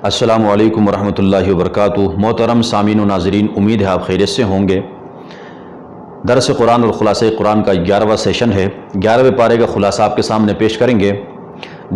السلام علیکم ورحمۃ اللہ وبرکاتہ۔ محترم سامعین و ناظرین، امید ہے آپ خیریت سے ہوں گے۔ درس قرآن اور خلاصہ قرآن کا 11واں سیشن ہے۔ 11ویں پارے کا خلاصہ آپ کے سامنے پیش کریں گے۔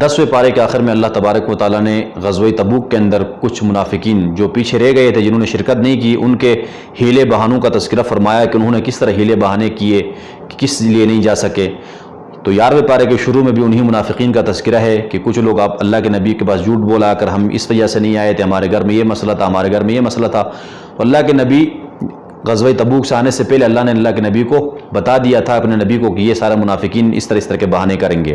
10ویں پارے کے آخر میں اللہ تبارک و تعالیٰ نے غزوہ تبوک کے اندر کچھ منافقین جو پیچھے رہ گئے تھے، جنہوں نے شرکت نہیں کی، ان کے ہیلے بہانوں کا تذکرہ فرمایا کہ انہوں نے کس طرح ہیلے بہانے کیے، کس لیے نہیں جا سکے۔ تو 11ویں پارے کے شروع میں بھی انہی منافقین کا تذکرہ ہے کہ کچھ لوگ آپ اللہ کے نبی کے پاس جھوٹ بولا کر ہم اس وجہ سے نہیں آئے تھے، ہمارے گھر میں یہ مسئلہ تھا، ہمارے گھر میں یہ مسئلہ تھا۔ اللہ کے نبی غزوہ تبوک سے آنے سے پہلے اللہ نے اللہ کے نبی کو بتا دیا تھا، اپنے نبی کو، کہ یہ سارے منافقین اس طرح کے بہانے کریں گے۔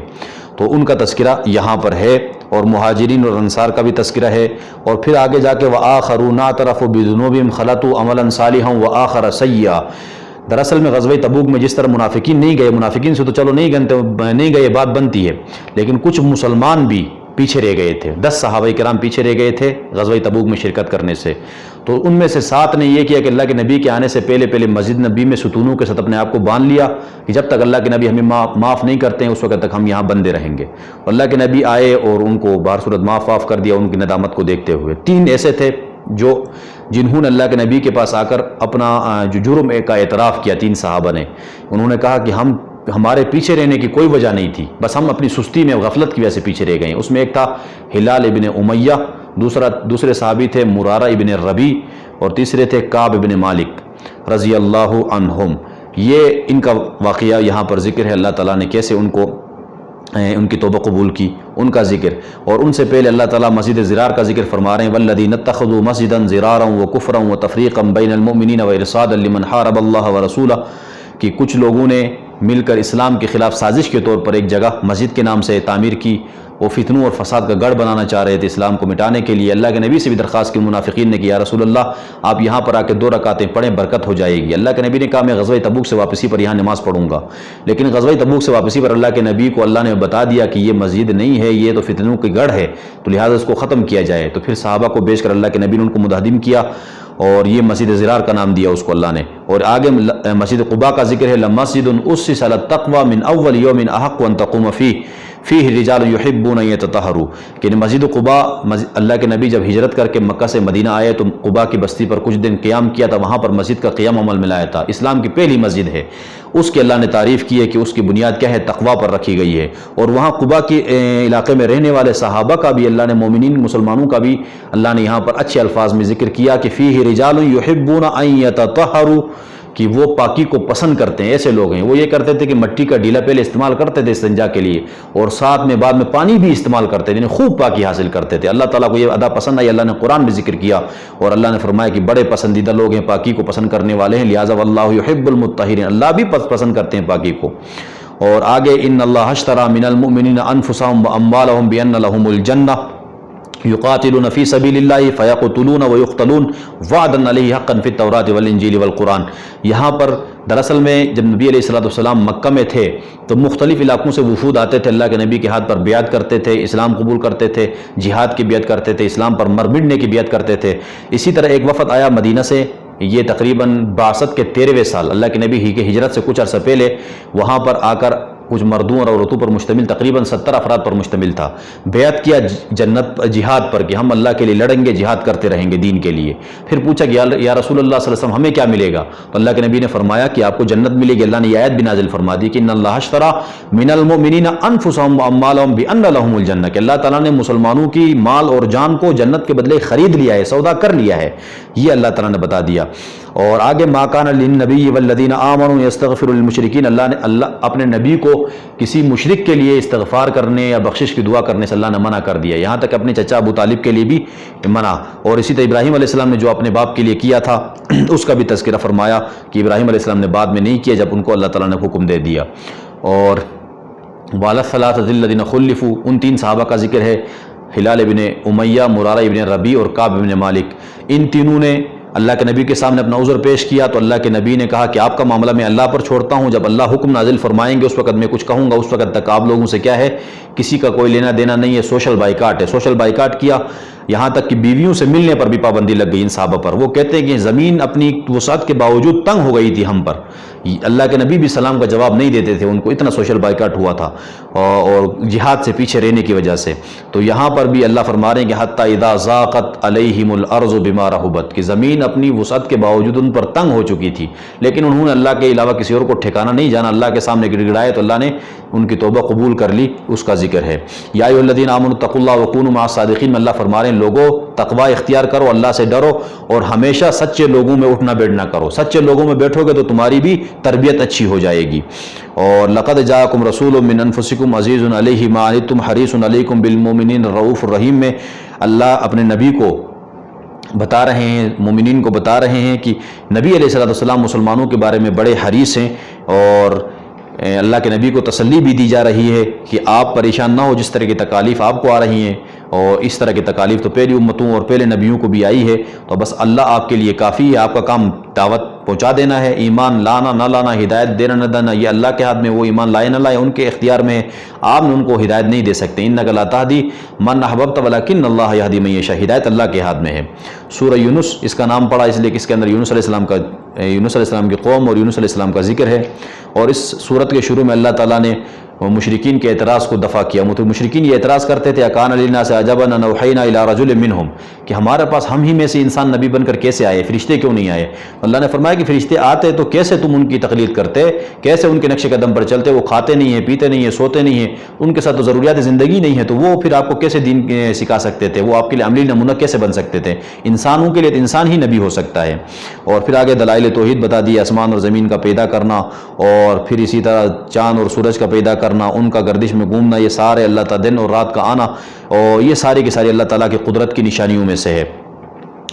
تو ان کا تذکرہ یہاں پر ہے، اور مہاجرین اور انصار کا بھی تذکرہ ہے، اور پھر آگے جا کے وَآخَرُونَ اعْتَرَفُوا بِذُنُوبِهِمْ خَلَطُوا عَمَلًا صَالِحًا وَآخَرَ سَيِّئًا۔ دراصل میں غزوہ تبوک میں جس طرح منافقین نہیں گئے، منافقین سے تو چلو نہیں گئے بات بنتی ہے، لیکن کچھ مسلمان بھی پیچھے رہ گئے تھے۔ 10 صحابہ کرام پیچھے رہ گئے تھے غزوہ تبوک میں شرکت کرنے سے۔ تو ان میں سے 7 نے یہ کیا کہ اللہ کے نبی کے آنے سے پہلے مسجد نبی میں ستونوں کے ساتھ اپنے آپ کو باندھ لیا کہ جب تک اللہ کے نبی ہمیں معاف نہیں کرتے ہیں اس وقت تک ہم یہاں بندے رہیں گے۔ اللہ کے نبی آئے اور ان کو بہر صورت معاف کر دیا، ان کی ندامت کو دیکھتے ہوئے۔ 3 ایسے تھے جنہوں نے اللہ کے نبی کے پاس آ کر اپنا جو جرم کا اعتراف کیا۔ 3 صحابہ نے، انہوں نے کہا کہ ہمارے پیچھے رہنے کی کوئی وجہ نہیں تھی، بس ہم اپنی سستی میں غفلت کی وجہ سے پیچھے رہ گئے ہیں۔ اس میں ایک تھا ہلال ابن امیہ، دوسرے صحابی تھے مرارہ ابن ربیع، اور تیسرے تھے کعب ابن مالک رضی اللہ عنہم۔ یہ ان کا واقعہ یہاں پر ذکر ہے، اللہ تعالیٰ نے کیسے ان کی توبہ قبول کی، ان کا ذکر۔ اور ان سے پہلے اللہ تعالیٰ مسجد ضرار کا ذکر فرما رہے ہیں، والذین اتخذوا مسجدا ضرارا وکفرا وتفریقا بین المؤمنین وارصادا لمن حارب اللہ ورسولہ، کہ کچھ لوگوں نے مل کر اسلام کے خلاف سازش کے طور پر ایک جگہ مسجد کے نام سے تعمیر کی، وہ فتنوں اور فساد کا گڑھ بنانا چاہ رہے تھے اسلام کو مٹانے کے لیے۔ اللہ کے نبی سے بھی درخواست کی منافقین نے کہ یا رسول اللہ آپ یہاں پر آ کے 2 رکعتیں پڑھیں، برکت ہو جائے گی۔ اللہ کے نبی نے کہا میں غزوہ تبوک سے واپسی پر یہاں نماز پڑھوں گا، لیکن غزوہ تبوک سے واپسی پر اللہ کے نبی کو اللہ نے بتا دیا کہ یہ مسجد نہیں ہے، یہ تو فتنوں کی گڑھ ہے، تو لہٰذا اس کو ختم کیا جائے۔ تو پھر صحابہ کو بیچ کر اللہ کے نبی نے ان کو مدہدم کیا، اور یہ مسجد ضرار کا نام دیا اس کو اللہ نے۔ اور آگے مسجد قباء کا ذکر ہے، لمسجد اسس علی التقوی من اول یوم احق ان تقوم فیہ رجال یحبون ان یتطہروا، کہ مسجد قباء، اللہ کے نبی جب ہجرت کر کے مکہ سے مدینہ آئے تو قباء کی بستی پر کچھ دن قیام کیا تھا، وہاں پر مسجد کا قیام عمل میں لایا تھا۔ اسلام کی پہلی مسجد ہے، اس کی اللہ نے تعریف کی ہے کہ اس کی بنیاد کیا ہے، تقوی پر رکھی گئی ہے۔ اور وہاں قباء کے علاقے میں رہنے والے صحابہ کا بھی اللہ نے، مومنین مسلمانوں کا بھی اللہ نے یہاں پر اچھے الفاظ میں ذکر کیا کہ فیہ رجال یحبون ان یتطہروا، کہ وہ پاکی کو پسند کرتے ہیں۔ ایسے لوگ ہیں، وہ یہ کرتے تھے کہ مٹی کا ڈیلا پہلے استعمال کرتے تھے استنجا کے لیے، اور ساتھ میں بعد میں پانی بھی استعمال کرتے تھے، یعنی خوب پاکی حاصل کرتے تھے۔ اللہ تعالیٰ کو یہ ادا پسند آئی، اللہ نے قرآن میں ذکر کیا، اور اللہ نے فرمایا کہ بڑے پسندیدہ لوگ ہیں، پاکی کو پسند کرنے والے ہیں، لہٰذا واللہ یحب المطہرین، اللہ بھی پسند کرتے ہیں پاکی کو۔ اور آگے ان اللہ اشتری من المؤمنین انفسهم واموالهم بان لهم الجنہ یقاتلون فی سبیل اللہ فیقتلون ویقتلون وعدا علیہ حقا فی التوراۃ والانجیل والقرآن۔ یہاں پر دراصل میں جب نبی علیہ السلام مکہ میں تھے تو مختلف علاقوں سے وفود آتے تھے، اللہ کے نبی کے ہاتھ پر بیعت کرتے تھے، اسلام قبول کرتے تھے، جہاد کی بیعت کرتے تے، اسلام پر مر مٹنے کی بیعت کرتے تھے۔ اسی طرح ایک وفد آیا مدینہ سے، یہ تقریباً بعثت کے 13ویں سال، اللہ کے نبی کی ہجرت سے کچھ عرصہ پہلے، وہاں پر آ کر کچھ مردوں اور عورتوں پر مشتمل تقریباً 70 افراد پر مشتمل تھا، بیعت کیا جنت جہاد پر کہ ہم اللہ کے لیے لڑیں گے، جہاد کرتے رہیں گے دین کے لیے۔ پھر پوچھا کہ یا رسول اللہ صلی اللہ علیہ وسلم ہمیں کیا ملے گا؟ تو اللہ کے نبی نے فرمایا کہ آپ کو جنت ملے گی۔ اللہ نے یہ آیت بھی نازل فرما دی کہ ان اللہ اشتری من المؤمنین انفسهم واموالهم بان لهم الجنہ، کہ اللہ تعالیٰ نے مسلمانوں کی مال اور جان کو جنت کے بدلے خرید لیا ہے، سودا کر لیا ہے، یہ اللہ تعالیٰ نے بتا دیا۔ اور آگے ما کان للنبی والذین آمنوا یستغفروا للمشرکین، اللہ اپنے نبی کو کسی مشرک کے لیے استغفار کرنے یا بخشش کی دعا کرنے سے اللہ نے منع کر دیا، یہاں تک اپنے چچا ابو طالب کے لیے بھی منع۔ اور اسی طرح ابراہیم علیہ السلام نے جو اپنے باپ کے لیے کیا تھا اس کا بھی تذکرہ فرمایا کہ ابراہیم علیہ السلام نے بعد میں نہیں کیا جب ان کو اللہ تعالیٰ نے حکم دے دیا۔ اور وعلی الثلاثۃ الذین خلفوا، ان 3 صحابہ کا ذکر ہے، ہلال ابن امیہ، مرارہ ابن ربیع اور کعب ابن مالک۔ ان تینوں نے اللہ کے نبی کے سامنے اپنا عذر پیش کیا تو اللہ کے نبی نے کہا کہ آپ کا معاملہ میں اللہ پر چھوڑتا ہوں، جب اللہ حکم نازل فرمائیں گے اس وقت میں کچھ کہوں گا، اس وقت تک آپ لوگوں سے کیا ہے، کسی کا کوئی لینا دینا نہیں ہے، سوشل بائیکاٹ ہے۔ سوشل بائیکاٹ کیا، یہاں تک کہ بیویوں سے ملنے پر بھی پابندی لگ گئی ان صحابہ پر۔ وہ کہتے ہیں کہ زمین اپنی وسعت کے باوجود تنگ ہو گئی تھی ہم پر، اللہ کے نبی بھی سلام کا جواب نہیں دیتے تھے، ان کو اتنا سوشل بائیکاٹ ہوا تھا اور جہاد سے پیچھے رہنے کی وجہ سے۔ تو یہاں پر بھی اللہ فرما رہے ہیں کہ حتی اذا ضاقت علیہم الارض بما رحبت، کہ زمین اپنی وسعت کے باوجود ان پر تنگ ہو چکی تھی، لیکن انہوں نے اللہ کے علاوہ کسی اور کو ٹھکانہ نہیں جانا، اللہ کے سامنے گڑ گڑائے تو اللہ نے ان کی توبہ قبول کر لی، اس کا ذکر ہے۔ یا ایھا الذین آمنوا اتقوا اللہ وکونوا مع الصادقین میں اللہ فرما رہے ہیں لوگوں تقوی اختیار کرو، اللہ سے ڈرو اور ہمیشہ سچے لوگوں میں اٹھنا بیٹھنا کرو، سچے لوگوں میں بیٹھو گے تو تمہاری بھی تربیت اچھی ہو جائے گی۔ اور لقد جاءکم رسول من انفسکم عزیز علیہ ما عنتم حریص علیکم بالمؤمنین الرؤوف الرحیم میں اللہ اپنے نبی کو بتا رہے ہیں، مومنین کو بتا رہے ہیں کہ نبی علیہ السلام مسلمانوں کے بارے میں بڑے حریص ہیں، اور اللہ کے نبی کو تسلی بھی دی جا رہی ہے کہ آپ پریشان نہ ہو جس طرح کی تکالیف آپ کو آ رہی ہیں، اور اس طرح کی تکالیف تو پہلی امتوں اور پہلے نبیوں کو بھی آئی ہے، تو بس اللہ آپ کے لیے کافی ہے، آپ کا کام دعوت پہنچا دینا ہے، ایمان لانا نہ لانا، ہدایت دینا نہ دینا یہ اللہ کے ہاتھ میں، وہ ایمان لائے نہ لائے ان کے اختیار میں ہے، آپ نے ان کو ہدایت نہیں دے سکتے۔ انک لا تہدی من احببت ولکن اللہ یہدی من یشاء، ہدایت اللہ کے ہاتھ میں ہے۔ سورہ یونس اس کا نام پڑا اس لیے کہ اس کے اندر یونس علیہ السلام کی قوم اور یونس علیہ السلام کا ذکر ہے، اور اس سورت کے شروع میں اللہ تعالیٰ نے مشرکین کے اعتراض کو دفع کیا۔ مشرکین یہ اعتراض کرتے تھے اکان للناس عجبا ان اوحینا الی رجل منہم، کہ ہمارے پاس ہم ہی میں سے انسان نبی بن کر کیسے آئے، فرشتے کیوں نہیں آئے؟ اللہ نے فرمایا کہ فرشتے آتے تو کیسے تم ان کی تقلید کرتے، کیسے ان کے نقش قدم پر چلتے؟ وہ کھاتے نہیں ہیں، پیتے نہیں ہیں، سوتے نہیں ہیں، ان کے ساتھ تو ضروریات زندگی نہیں ہے، تو وہ پھر آپ کو کیسے دین سکھا سکتے تھے؟ وہ آپ کے لیے عملی نمونہ کیسے بن سکتے تھے؟ انسانوں کے لیے تو انسان ہی نبی ہو سکتا ہے۔ اور پھر آگے دلائل توحید بتا دی، آسمان اور زمین کا پیدا کرنا، اور پھر اسی طرح چاند اور سورج کا پیدا کرنا، ان کا گردش میں گھومنا، یہ سارے اللہ تعالیٰ دن اور رات کا آنا، اور یہ سارے کے سارے اللہ تعالیٰ کی قدرت کی نشانیوں میں سے ہے۔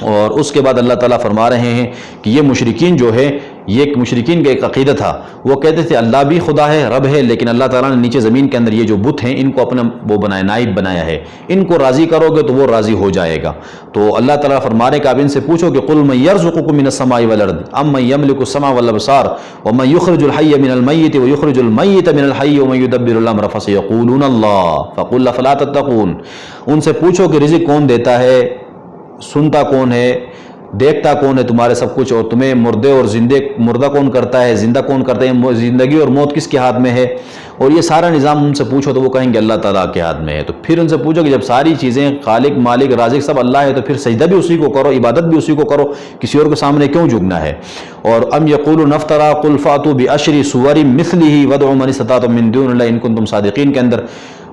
اور اس کے بعد اللہ تعالیٰ فرما رہے ہیں کہ یہ مشرکین جو ہے، یہ ایک مشرکین کا ایک عقیدہ تھا، وہ کہتے تھے اللہ بھی خدا ہے، رب ہے، لیکن اللہ تعالیٰ نے نیچے زمین کے اندر یہ جو بت ہیں ان کو اپنا وہ بنایا، نائب بنایا ہے، ان کو راضی کرو گے تو وہ راضی ہو جائے گا۔ تو اللہ تعالیٰ فرما رہے کہ آپ ان سے پوچھو کہ قل من یرزقکم من السماء والارض ام من یملک السمع والابصار ومن یخرج الحی من المیت ویخرج المیت من الحی ومن یدبر الامر فسیقولون اللہ فقل افلا تتقون۔ ان سے پوچھو کہ رزق کون دیتا ہے، سنتا کون ہے، دیکھتا کون ہے تمہارے سب کچھ، اور تمہیں مردہ کون کرتا ہے، زندہ کون کرتا ہے، زندگی اور موت کس کے ہاتھ میں ہے، اور یہ سارا نظام ان سے پوچھو تو وہ کہیں گے اللہ تعالیٰ کے ہاتھ میں ہے۔ تو پھر ان سے پوچھو کہ جب ساری چیزیں خالق مالک رازق سب اللہ ہے تو پھر سجدہ بھی اسی کو کرو، عبادت بھی اسی کو کرو، کسی اور کے سامنے کیوں جھکنا ہے؟ اور ام یقولون افترا قل فاتوا بعشر سور مثلہ وادعوا من استطعتم من دون اللہ ان کنتم صادقین کے اندر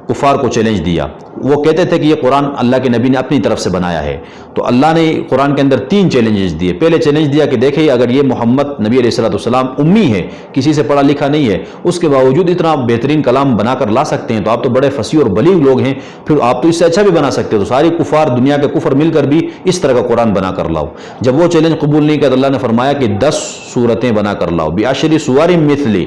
کفار کو چیلنج دیا۔ وہ کہتے تھے کہ یہ قرآن اللہ کے نبی نے اپنی طرف سے بنایا ہے، تو اللہ نے قرآن کے اندر 3 چیلنجز دیے۔ پہلے چیلنج دیا کہ دیکھیں اگر یہ محمد نبی علیہ السلام امی ہے، کسی سے پڑھا لکھا نہیں ہے، اس کے باوجود اتنا بہترین کلام بنا کر لا سکتے ہیں، تو آپ تو بڑے فصیح اور بلیغ لوگ ہیں، پھر آپ تو اس سے اچھا بھی بنا سکتے ہو، تو ساری کفار دنیا کے کفر مل کر بھی اس طرح کا قرآن بنا کر لاؤ۔ جب وہ چیلنج قبول نہیں کیا تو اللہ نے فرمایا کہ 10 سورتیں بنا کر لاؤ، بعشر سور مثلی۔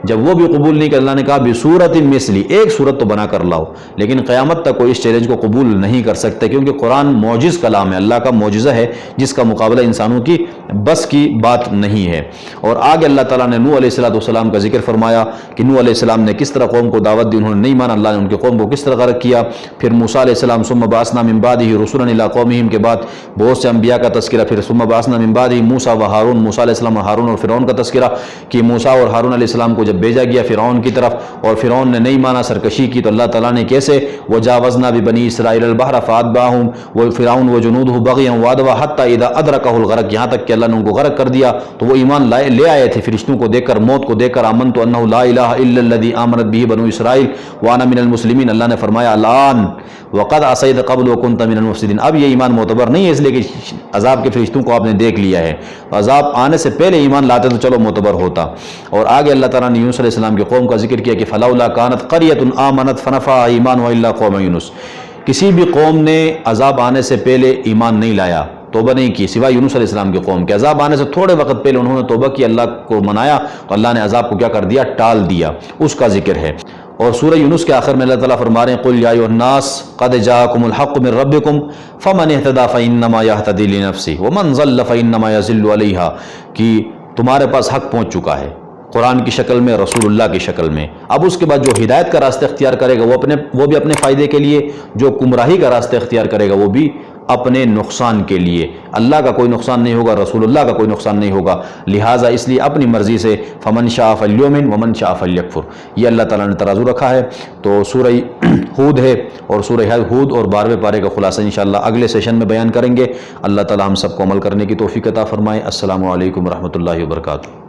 جب وہ بھی قبول نہیں کیا اللہ نے کہا بصورت مثلی، ایک صورت تو بنا کر لاؤ، لیکن قیامت تک کوئی اس چیلنج کو قبول نہیں کر سکتے، کیونکہ قرآن معجز کلام ہے، اللہ کا معجزہ ہے جس کا مقابلہ انسانوں کی بس کی بات نہیں ہے۔ اور آگے اللہ تعالیٰ نے نوح علیہ السلام کا ذکر فرمایا کہ نوح علیہ السلام نے کس طرح قوم کو دعوت دی، انہوں نے نہیں مانا، اللہ نے ان کے قوم کو کس طرح غرق کیا۔ پھر موسیٰ علیہ السلام ثم بعثنا من بعدہ رسلا الی قومہم کے بعد بہت سے انبیاء کا تذکرہ، پھر ثم بعثنا من بعدہ موسیٰ و ہارون، موسیٰ علیہ السلام اور ہارون اور فرعون کا تذکرہ کہ موسیٰ اور ہارون علیہ السلام کو جب بھیجا گیا فرعون کی طرف اور فرعون نے نہیں مانا، سرکشی کی، تو اللہ تعالیٰ نے کیسے وجاوزنا ببنی اسرائیل البحر فاتبعهم وفرعون وجنودہ بغیا وعدوا حتی اذا ادرکہ الغرق، یہاں تک کہ اللہ نے ان کو غرق کر دیا تو وہ ایمان لے آئے تھے فرشتوں کو دیکھ کر، موت کو دیکھ کر، آمنت انہ لا الہ الا الذی آمنت بہ بنو اسرائیل وانا من المسلمین۔ اللہ نے فرمایا الان وقد عصیت قبل وکنت من المفسدین، اب یہ ایمان معتبر نہیں ہے اس لیے کہ عذاب کے فرشتوں کو آپ نے دیکھ لیا ہے، عذاب آنے سے پہلے ایمان لاتے تو چلو معتبر ہوتا۔ اور آگے اللہ تعالیٰ نے یونس علیہ السلام کی قوم کا ذکر کیا کہ فلولا کانت قریۃ آمنت فنفعها ایمانها الا قوم یونس، کسی بھی قوم نے عذاب آنے سے پہلے ایمان نہیں لایا، توبہ نہیں کی، سوائے یونس علیہ السلام کی قوم کے، عذاب آنے سے تھوڑے وقت پہلے انہوں نے توبہ کی، اللہ کو منایا تو اللہ نے عذاب کو کیا کر دیا، ٹال دیا، اس کا ذکر ہے۔ اور سورہ یونس کے آخر میں اللہ تعالیٰ فرما رہے ہیں قل یا ایھا الناس قد جاءکم الحق من ربکم فمن اہتدی فانما یہتدی لنفسہ ومن ضل فانما یضل علیہا، کہ تمہارے پاس حق پہنچ چکا ہے قرآن کی شکل میں، رسول اللہ کی شکل میں، اب اس کے بعد جو ہدایت کا راستہ اختیار کرے گا وہ بھی اپنے فائدے کے لیے، جو گمراہی کا راستہ اختیار کرے گا وہ بھی اپنے نقصان کے لیے، اللہ کا کوئی نقصان نہیں ہوگا، رسول اللہ کا کوئی نقصان نہیں ہوگا، لہٰذا اس لیے اپنی مرضی سے فمن شاء فلیؤمن ومن شاء فلیکفر، یہ اللہ تعالیٰ نے ترازو رکھا ہے۔ تو سورہ ہود ہے، اور سورہ ہود اور 12ویں پارے کا خلاصہ انشاءاللہ اگلے سیشن میں بیان کریں گے۔ اللہ تعالیٰ ہم سب کو عمل کرنے کی توفیق عطا فرمائے۔ السلام علیکم ورحمۃ اللہ وبرکاتہ۔